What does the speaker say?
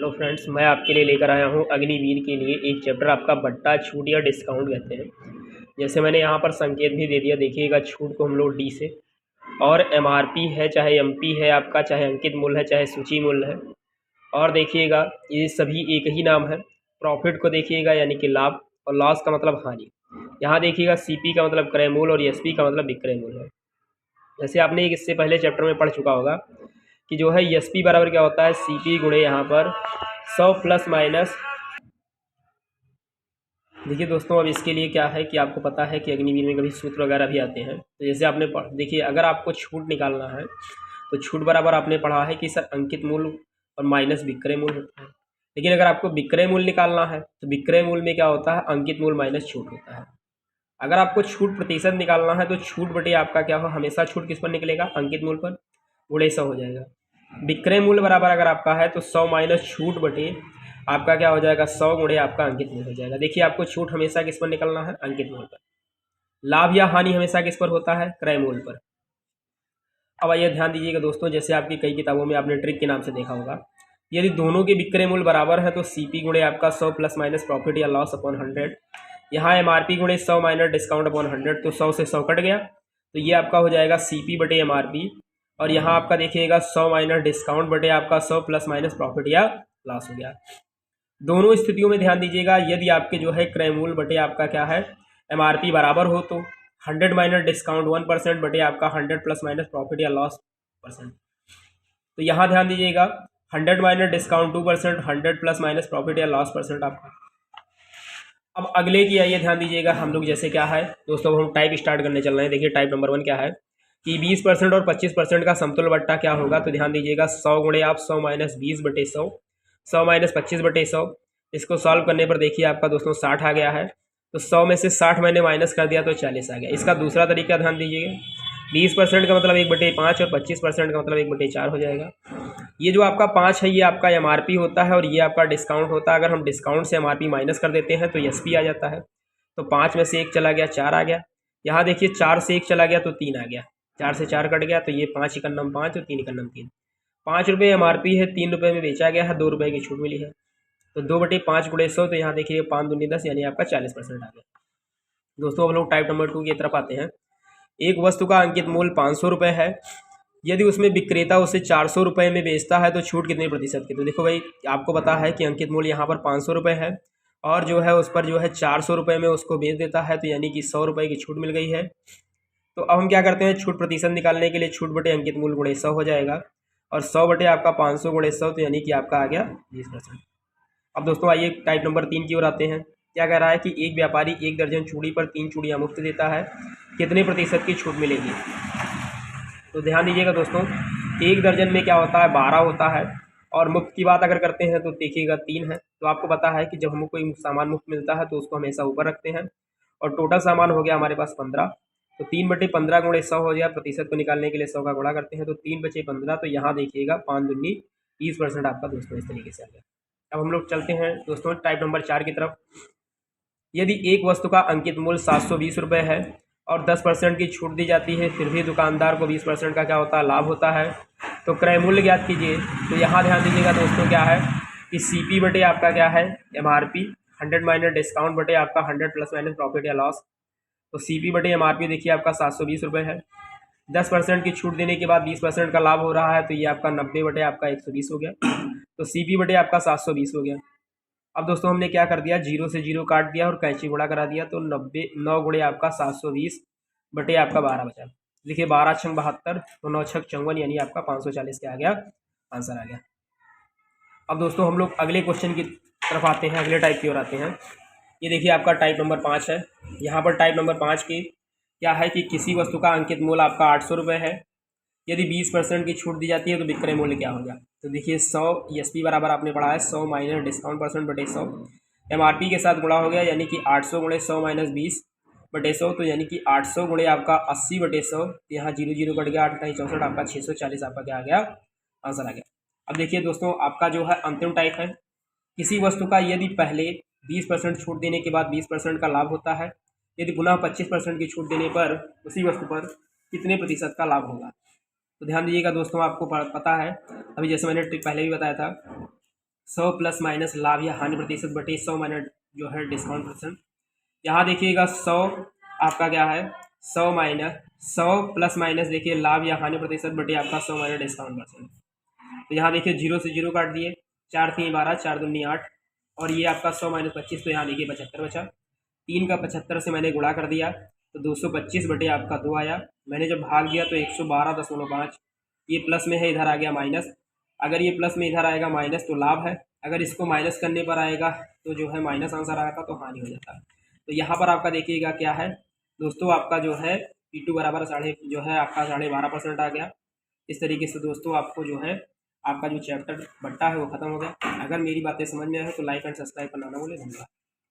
Hello friends, मैं आपके लिए लेकर आया हूँ अग्निवीर के लिए एक चैप्टर आपका बट्टा छूट या डिस्काउंट कहते हैं। जैसे मैंने यहाँ पर संकेत भी दे दिया, देखिएगा छूट को हम लोग डी से, और एमआरपी है चाहे एमपी है आपका, चाहे अंकित मूल्य है चाहे सूची मूल्य है, और देखिएगा ये सभी एक ही नाम है। प्रॉफिट को देखिएगा यानी कि लाभ, और लॉस का मतलब हानि। यहाँ देखिएगा सीपी का मतलब क्रय मूल्य और एसपी का मतलब विक्रय मूल्य है। जैसे आपने एक इससे पहले चैप्टर में पढ़ चुका होगा कि जो है एसपी बराबर क्या होता है, सीपी गुणे यहाँ पर 100 प्लस माइनस। देखिए दोस्तों, अब इसके लिए क्या है कि आपको पता है कि अग्निवीर में कभी सूत्र वगैरह भी आते हैं। तो जैसे आपने देखिए, अगर आपको छूट निकालना है तो छूट बराबर आपने पढ़ा है कि सर अंकित मूल्य और माइनस विक्रय मूल्य होता है। लेकिन अगर आपको विक्रय मूल्य निकालना है तो विक्रय मूल्य में क्या होता है, अंकित मूल्य माइनस छूट होता है। अगर आपको छूट प्रतिशत निकालना है तो छूट बटे आपका क्या हो, हमेशा छूट किस पर निकलेगा, अंकित मूल्य पर, गुणे 100 हो जाएगा। विक्रय मूल्य बराबर अगर आपका है तो 100 माइनस छूट बटे आपका क्या हो जाएगा, 100 गुणे आपका अंकित मूल्य हो जाएगा। देखिए आपको छूट हमेशा किस पर निकलना है, अंकित मूल्य पर। लाभ या हानि हमेशा किस पर होता है, क्रय मूल्य पर। अब आइए ध्यान दीजिएगा दोस्तों, जैसे आपकी कई किताबों में आपने ट्रिक के नाम से देखा होगा, यदि दोनों के विक्रय मूल्य बराबर है तो सीपी गुणे आपका 100 प्लस माइनस प्रॉफिट या लॉस अपॉन 100। यहाँ एमआरपी गुणे 100 माइनस डिस्काउंट अपॉन 100, तो 100 से 100 कट गया, तो ये आपका हो जाएगा सीपी बटे एमआरपी। और यहाँ आपका देखिएगा 100 माइनस डिस्काउंट बटे आपका 100 प्लस माइनस प्रॉफिट या लॉस हो गया। दोनों स्थितियों में ध्यान दीजिएगा, यदि आपके जो है क्रय मूल्य बटे आपका क्या है, एमआरपी बराबर हो तो 100 माइनस डिस्काउंट 1% बटे आपका 100 प्लस माइनस प्रॉफिट या लॉस परसेंट। तो यहाँ ध्यान दीजिएगा 100 minus discount 2%, 100 plus minus profit या लॉस परसेंट आपका। अब अगले की आइए ध्यान दीजिएगा, हम लोग जैसे क्या है दोस्तों, हम टाइप स्टार्ट करने चल रहे हैं। देखिए टाइप नंबर 1 क्या है कि 20% और 25% का समतुल्य बट्टा क्या होगा। तो ध्यान दीजिएगा 100 गुणे आप 100 माइनस 20 बटे 100, 100 माइनस 25 बटे 100। इसको सॉल्व करने पर देखिए आपका दोस्तों 60 आ गया है। तो 100 में से 60 मैंने माइनस कर दिया तो 40 आ गया। इसका दूसरा तरीका ध्यान दीजिएगा, 20% का मतलब 1/5 और 25% का मतलब 1/4 हो जाएगा। ये जो आपका 5 है ये आपका एमआरपी होता है और ये आपका डिस्काउंट होता है। अगर हम डिस्काउंट से एमआरपी माइनस कर देते हैं तो एसपी आ जाता है। तो 5 में से 1 चला गया, 4 आ गया। यहाँ देखिए 4 से 1 चला गया तो 3 आ गया, 4 से 4 कट गया, तो ये 5 इकन्नम 5 और 3 इकन्नम 3। 5 रुपये एमआरपी है, 3 रुपये में बेचा गया है, 2 रुपये की छूट मिली है। तो 2/5 गुणे 100, तो यहाँ देखिए 5 दूनी 10 यानी आपका 40% आ गया। दोस्तों हम लोग टाइप नंबर 2 की तरफ आते हैं। एक वस्तु का अंकित मूल्य 500 रुपये है, यदि उसमें विक्रेता उसे 400 रुपये में बेचता है तो छूट कितने प्रतिशत की। तो देखो भाई, आपको पता है कि अंकित मूल्य यहाँ पर 500 रुपये है और जो है उस पर जो है 400 रुपये में उसको बेच देता है, तो यानी कि 100 रुपये की छूट मिल गई है। तो अब हम क्या करते हैं, छूट प्रतिशत निकालने के लिए छूट बटे अंकित मूल्य गुणे 100 हो जाएगा, और 100 बटे आपका 500 गुणे 100, तो यानी कि आपका आ गया 20%। अब दोस्तों आइए टाइप नंबर 3 की ओर आते हैं। क्या कह रहा है कि एक व्यापारी 1 दर्जन चूड़ी पर 3 चूड़ियाँ मुफ्त देता है, कितने प्रतिशत की छूट मिलेगी। तो ध्यान दीजिएगा दोस्तों, 1 दर्जन में क्या होता है, 12 होता है, और मुफ्त की बात अगर करते हैं तो देखिएगा 3 है। तो आपको पता है कि जब हमको कोई सामान मुफ्त मिलता है तो उसको हमेशा ऊपर रखते हैं, और टोटल सामान हो गया हमारे पास 15। तो 3/15 गुणे 100 हो गया। प्रतिशत को निकालने के लिए 100 का गुणा करते हैं, तो 3 बचे 15। तो यहाँ देखिएगा 5 दूनी 20% आपका दोस्तों इस तरीके से आ गया। अब हम लोग चलते हैं दोस्तों टाइप नंबर 4 की तरफ। यदि एक वस्तु का अंकित मूल्य 720 रुपये है और 10% की छूट दी जाती है, फिर भी दुकानदार को 20% का क्या होता है, लाभ होता है, तो क्रय मूल्य ज्ञात कीजिए। तो यहाँ ध्यान दीजिएगा दोस्तों, क्या है कि सीपी बटे आपका क्या है, एमआरपी, 100 माइनस डिस्काउंट बटे आपका 100 प्लस माइनस प्रॉफिट या लॉस। तो सीपी बटे एमआरपी देखिए आपका 720 रुपये है, 10% की छूट देने के बाद 20% का लाभ हो रहा है, तो ये आपका 90 बटे आपका 120 हो गया। तो सीपी बटे आपका 720 हो गया। अब दोस्तों हमने क्या कर दिया, 0 से 0 काट दिया और कैंची गुणा करा दिया, तो 9 गुणे आपका 720 बटे आपका 12 बचा। देखिए 12 छंग 72, तो 9 छंग 54, यानी आपका 540 के आ गया, आंसर आ गया। अब दोस्तों हम लोग अगले क्वेश्चन की तरफ आते हैं, अगले टाइप की ओर आते हैं। ये देखिए आपका टाइप नंबर 5 है। यहाँ पर टाइप नंबर 5 की क्या है कि किसी वस्तु का अंकित मूल्य आपका 800 रुपये है, यदि 20% की छूट दी जाती है तो विक्रय मूल्य क्या होगा। तो देखिए 100 एसपी बराबर आपने पढ़ा है 100 माइनस डिस्काउंट परसेंट बटे 100, एमआरपी के साथ गुणा हो गया, यानी कि 800 गुणे 100 माइनस 20 बटे 100, तो यानी कि 800 गुणे आपका 80 बटे 100। यहाँ 0 0 कट गया, 8 64, आपका 640 आपका क्या आ गया, आंसर आ गया। अब देखिए दोस्तों आपका जो है अंतिम टाइप है, किसी वस्तु का यदि पहले 20% छूट देने के बाद 20% का लाभ होता है, यदि पुनः 25% की छूट देने पर उसी वस्तु पर कितने प्रतिशत का लाभ होगा। तो ध्यान दीजिएगा दोस्तों, आपको पता है अभी जैसे मैंने ट्रिक पहले भी बताया था, 100 प्लस माइनस लाभ या हानि प्रतिशत बटे 100 माइनस जो है डिस्काउंट परसेंट। यहाँ देखिएगा 100 आपका क्या है 100 प्लस माइनस देखिए लाभ या हानि प्रतिशत बटे आपका 100 माइनस डिस्काउंट परसेंट। तो यहाँ देखिए 0 से 0 काट दिए, 4 3 12, 4 दूनी 8, और ये आपका 100 माइनस 25, तो यहाँ देखिए 75 बचा। 3 का 75 से मैंने गुणा कर दिया तो 225 बटे आपका 2 आया। मैंने जब भाग दिया तो 112.5, ये प्लस में है, इधर आ गया माइनस। अगर ये प्लस में इधर आएगा माइनस तो लाभ है, अगर इसको माइनस करने पर आएगा तो जो है माइनस आंसर आएगा तो हानि हो जाता है। तो यहाँ पर आपका देखिएगा क्या है दोस्तों, आपका जो है P2 बराबर जो है आपका 12.5% आ गया। इस तरीके से दोस्तों आपको जो है आपका जो चैप्टर बट्टा है वो खत्म हो गया। अगर मेरी बातें समझ में आए तो लाइक एंड सब्सक्राइब करना ना भूलें। धन्यवाद।